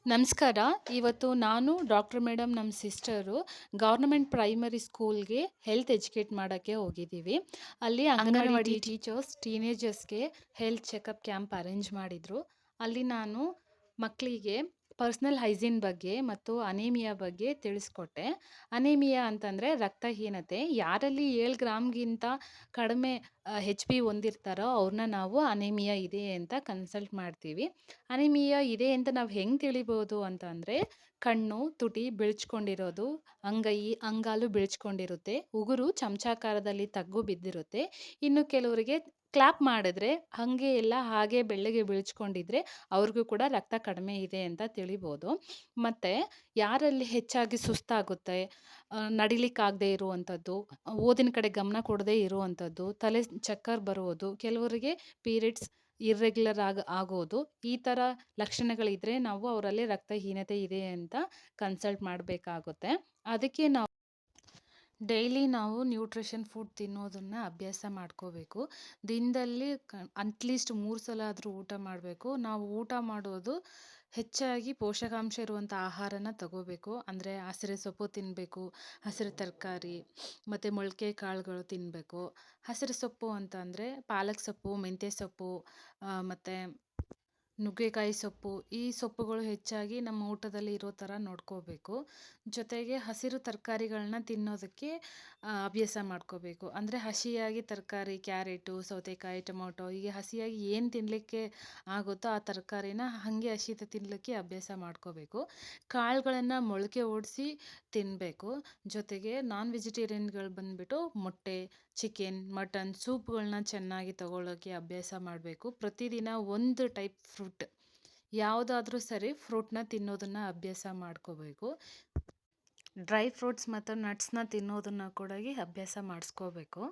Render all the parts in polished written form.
ನಮಸ್ಕಾರ. ಇವತ್ತು ನಾನು ಡಾಕ್ಟರ್ ಮೇಡಮ್ ನಮ್ಮ ಸಿಸ್ಟರು ಗವರ್ನಮೆಂಟ್ ಪ್ರೈಮರಿ ಸ್ಕೂಲ್‌ಗೆ ಹೆಲ್ತ್ ಎಜುಕೇಟ್ ಮಾಡಕ್ಕೆ ಹೋಗಿದ್ದೀವಿ. ಅಲ್ಲಿ ಅಂಗನವಾಡಿ ಟೀಚರ್ಸ್ ಟೀನೇಜರ್ಸ್‌ಗೆ ಹೆಲ್ತ್ ಚೆಕಪ್ ಕ್ಯಾಂಪ್ ಅರೇಂಜ್ ಮಾಡಿದ್ರು. ಅಲ್ಲಿ ನಾನು ಮಕ್ಕಳಿಗೆ ಪರ್ಸನಲ್ ಹೈಜೀನ್ ಬಗ್ಗೆ ಮತ್ತು ಅನೀಮಿಯಾ ಬಗ್ಗೆ ತಿಳಿಸ್ಕೊಟ್ಟೆ. ಅನೀಮಿಯಾ ಅಂತಂದರೆ ರಕ್ತಹೀನತೆ. ಯಾರಲ್ಲಿ 7 ಗ್ರಾಮ್‌ಗಿಂತ ಕಡಿಮೆ ಎಚ್-ಬಿ ಹೊಂದಿರ್ತಾರೋ ಅವ್ರನ್ನ ನಾವು ಅನೀಮಿಯಾ ಇದೆ ಅಂತ ಕನ್ಸಲ್ಟ್ ಮಾಡ್ತೀವಿ. ಅನಿಮಿಯಾ ಇದೆ ಅಂತ ನಾವು ಹೆಂಗೆ ತಿಳಿಬೋದು ಅಂತಂದರೆ, ಕಣ್ಣು, ತುಟಿ ಬಿಳ್ಚ್ಕೊಂಡಿರೋದು, ಅಂಗಾಲು ಬಿಳ್ಚ್ಕೊಂಡಿರುತ್ತೆ, ಉಗುರು ಚಮಚಾಕಾರದಲ್ಲಿ ತಗ್ಗು ಬಿದ್ದಿರುತ್ತೆ. ಇನ್ನು ಕೆಲವರಿಗೆ ಕ್ಲಾಪ್ ಮಾಡಿದ್ರೆ ಹಾಗೆ ಎಲ್ಲ ಹಾಗೆ ಬೆಳ್ಳಗೆ ಬಿಳ್ಚ್ಕೊಂಡಿದ್ರೆ ಅವ್ರಿಗೂ ಕೂಡ ರಕ್ತ ಕಡಿಮೆ ಇದೆ ಅಂತ ತಿಳಿಬೋದು. ಮತ್ತು ಯಾರಲ್ಲಿ ಹೆಚ್ಚಾಗಿ ಸುಸ್ತಾಗುತ್ತೆ, ನಡಿಲಿಕ್ಕಾಗದೇ ಇರುವಂಥದ್ದು, ಓದಿನ ಕಡೆ ಗಮನ ಕೊಡದೇ ಇರುವಂಥದ್ದು, ತಲೆ ಚಕ್ಕರ್ ಬರುವುದು, ಕೆಲವರಿಗೆ ಪೀರಿಯಡ್ಸ್ ಇರ್ರೆಗ್ಯುಲರ್ ಆಗೋದು, ಈ ಥರ ಲಕ್ಷಣಗಳಿದ್ರೆ ನಾವು ಅವರಲ್ಲಿ ರಕ್ತಹೀನತೆ ಇದೆ ಅಂತ ಕನ್ಸಲ್ಟ್ ಮಾಡಬೇಕಾಗುತ್ತೆ. ಅದಕ್ಕೆ ನಾವು ಡೈಲಿ ನಾವು ನ್ಯೂಟ್ರಿಷನ್ ಫುಡ್ ತಿನ್ನೋದನ್ನು ಅಭ್ಯಾಸ ಮಾಡ್ಕೋಬೇಕು. ದಿನದಲ್ಲಿ ಅಟ್ಲೀಸ್ಟ್ 3 ಸಲ ಆದರೂ ಊಟ ಮಾಡಬೇಕು. ನಾವು ಊಟ ಮಾಡೋದು ಹೆಚ್ಚಾಗಿ ಪೋಷಕಾಂಶ ಇರುವಂಥ ಆಹಾರನ ತಗೋಬೇಕು. ಅಂದರೆ ಹಸಿರು ಸೊಪ್ಪು ತಿನ್ನಬೇಕು, ಹಸಿರು ತರಕಾರಿ ಮತ್ತು ಮೊಳಕೆ ಕಾಳುಗಳು ತಿನ್ನಬೇಕು. ಹಸಿರು ಸೊಪ್ಪು ಅಂತ ಅಂದರೆ ಪಾಲಕ್ ಸೊಪ್ಪು, ಮೆಂತ್ಯ ಸೊಪ್ಪು ಮತ್ತು ನುಗ್ಗೆಕಾಯಿ ಸೊಪ್ಪು, ಈ ಸೊಪ್ಪುಗಳು ಹೆಚ್ಚಾಗಿ ನಮ್ಮ ಊಟದಲ್ಲಿ ಇರೋ ಥರ ನೋಡ್ಕೋಬೇಕು. ಜೊತೆಗೆ ಹಸಿರು ತರಕಾರಿಗಳನ್ನ ತಿನ್ನೋದಕ್ಕೆ ಅಭ್ಯಾಸ ಮಾಡ್ಕೋಬೇಕು. ಅಂದರೆ ಹಸಿಯಾಗಿ ತರಕಾರಿ, ಕ್ಯಾರೆಟು, ಸೌತೆಕಾಯಿ, ಟೊಮೊಟೊ ಹೀಗೆ ಹಸಿಯಾಗಿ ಏನು ತಿನ್ನಲಿಕ್ಕೆ ಆಗುತ್ತೋ ಆ ತರಕಾರಿನ ಹಾಗೆ ಹಸಿದು ತಿನ್ನಲಿಕ್ಕೆ ಅಭ್ಯಾಸ ಮಾಡ್ಕೋಬೇಕು. ಕಾಳುಗಳನ್ನು ಮೊಳಕೆ ಓಡಿಸಿ ತಿನ್ನಬೇಕು. ಜೊತೆಗೆ ನಾನ್ ವೆಜಿಟೇರಿಯನ್ಗಳು ಬಂದುಬಿಟ್ಟು ಮೊಟ್ಟೆ, ಚಿಕನ್, ಮಟನ್, ಸೂಪ್ಗಳನ್ನ ಚೆನ್ನಾಗಿ ತಗೊಳ್ಳೋಕ್ಕೆ ಅಭ್ಯಾಸ ಮಾಡಬೇಕು. ಪ್ರತಿದಿನ ಒಂದು ಟೈಪ್ ಫ್ರೂಟ್ ಯಾವುದಾದ್ರೂ ಸರಿ ಫ್ರೂಟ್ನ ತಿನ್ನೋದನ್ನು ಅಭ್ಯಾಸ ಮಾಡ್ಕೋಬೇಕು. ಡ್ರೈ ಫ್ರೂಟ್ಸ್ ಮತ್ತು ನಟ್ಸ್ನ ತಿನ್ನೋದನ್ನು ಕೂಡ ಅಭ್ಯಾಸ ಮಾಡಿಸ್ಕೋಬೇಕು.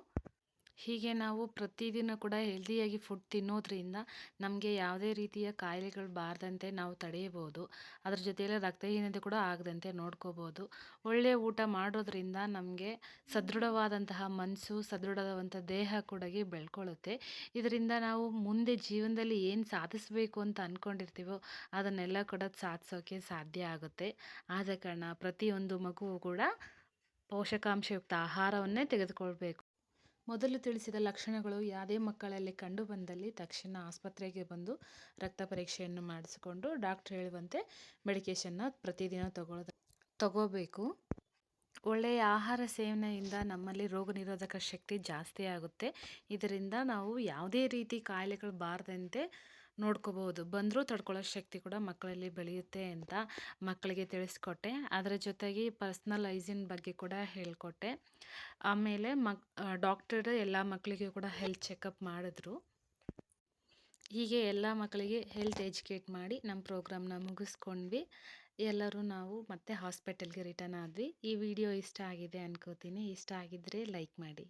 ಹೀಗೆ ನಾವು ಪ್ರತಿದಿನ ಕೂಡ ಹೆಲ್ದಿಯಾಗಿ ಫುಡ್ ತಿನ್ನೋದ್ರಿಂದ ನಮಗೆ ಯಾವುದೇ ರೀತಿಯ ಕಾಯಿಲೆಗಳು ಬಾರದಂತೆ ನಾವು ತಡೆಯಬಹುದು. ಅದ್ರ ಜೊತೆಯಲ್ಲಿ ರಕ್ತಹೀನತೆ ಕೂಡ ಆಗದಂತೆ ನೋಡ್ಕೋಬೋದು. ಒಳ್ಳೆಯ ಊಟ ಮಾಡೋದ್ರಿಂದ ನಮಗೆ ಸದೃಢವಾದಂತಹ ಮನಸ್ಸು, ಸದೃಢವಾದಂಥ ದೇಹ ಕೂಡ ಬೆಳ್ಕೊಳ್ಳುತ್ತೆ. ಇದರಿಂದ ನಾವು ಮುಂದೆ ಜೀವನದಲ್ಲಿ ಏನು ಸಾಧಿಸಬೇಕು ಅಂತ ಅಂದ್ಕೊಂಡಿರ್ತೀವೋ ಅದನ್ನೆಲ್ಲ ಕೂಡ ಸಾಧಿಸೋಕ್ಕೆ ಸಾಧ್ಯ ಆಗುತ್ತೆ. ಆದ ಕಾರಣ ಪ್ರತಿಯೊಂದು ಮಗುವು ಕೂಡ ಪೋಷಕಾಂಶಯುಕ್ತ ಆಹಾರವನ್ನೇ ತೆಗೆದುಕೊಳ್ಬೇಕು. ಮೊದಲು ತಿಳಿಸಿದ ಲಕ್ಷಣಗಳು ಯಾವುದೇ ಮಕ್ಕಳಲ್ಲಿ ಕಂಡು ಬಂದಲ್ಲಿ ತಕ್ಷಣ ಆಸ್ಪತ್ರೆಗೆ ಬಂದು ರಕ್ತ ಪರೀಕ್ಷೆಯನ್ನು ಮಾಡಿಸಿಕೊಂಡು ಡಾಕ್ಟ್ರ್ ಹೇಳುವಂತೆ ಮೆಡಿಕೇಷನ್ನ ಪ್ರತಿದಿನ ತಗೋಬೇಕು. ಒಳ್ಳೆಯ ಆಹಾರ ಸೇವನೆಯಿಂದ ನಮ್ಮಲ್ಲಿ ರೋಗ ನಿರೋಧಕ ಶಕ್ತಿ ಜಾಸ್ತಿ ಆಗುತ್ತೆ. ಇದರಿಂದ ನಾವು ಯಾವುದೇ ರೀತಿ ಕಾಯಿಲೆಗಳು ಬಾರದಂತೆ ನೋಡ್ಕೋಬೋದು. ಬಂದರೂ ತಡ್ಕೊಳ್ಳೋ ಶಕ್ತಿ ಕೂಡ ಮಕ್ಕಳಲ್ಲಿ ಬೆಳೆಯುತ್ತೆ ಅಂತ ಮಕ್ಕಳಿಗೆ ತಿಳಿಸ್ಕೊಟ್ಟೆ. ಅದರ ಜೊತೆಗೆ ಪರ್ಸ್ನಲ್ ಹೈಜೀನ್ ಬಗ್ಗೆ ಕೂಡ ಹೇಳಿಕೊಟ್ಟೆ. ಆಮೇಲೆ ಡಾಕ್ಟರ್ ಎಲ್ಲ ಮಕ್ಕಳಿಗೂ ಕೂಡ ಹೆಲ್ತ್ ಚೆಕಪ್ ಮಾಡಿದ್ರು. ಹೀಗೆ ಎಲ್ಲ ಮಕ್ಕಳಿಗೆ ಹೆಲ್ತ್ ಎಜುಕೇಟ್ ಮಾಡಿ ನಮ್ಮ ಪ್ರೋಗ್ರಾಮ್ನ ಮುಗಿಸ್ಕೊಂಡ್ವಿ. ಎಲ್ಲರೂ ನಾವು ಮತ್ತೆ ಹಾಸ್ಪಿಟಲ್ಗೆ ರಿಟರ್ನ್ ಆದ್ವಿ. ಈ ವಿಡಿಯೋ ಇಷ್ಟ ಆಗಿದೆ ಅನ್ಕೋತೀನಿ. ಇಷ್ಟ ಆಗಿದ್ದರೆ ಲೈಕ್ ಮಾಡಿ.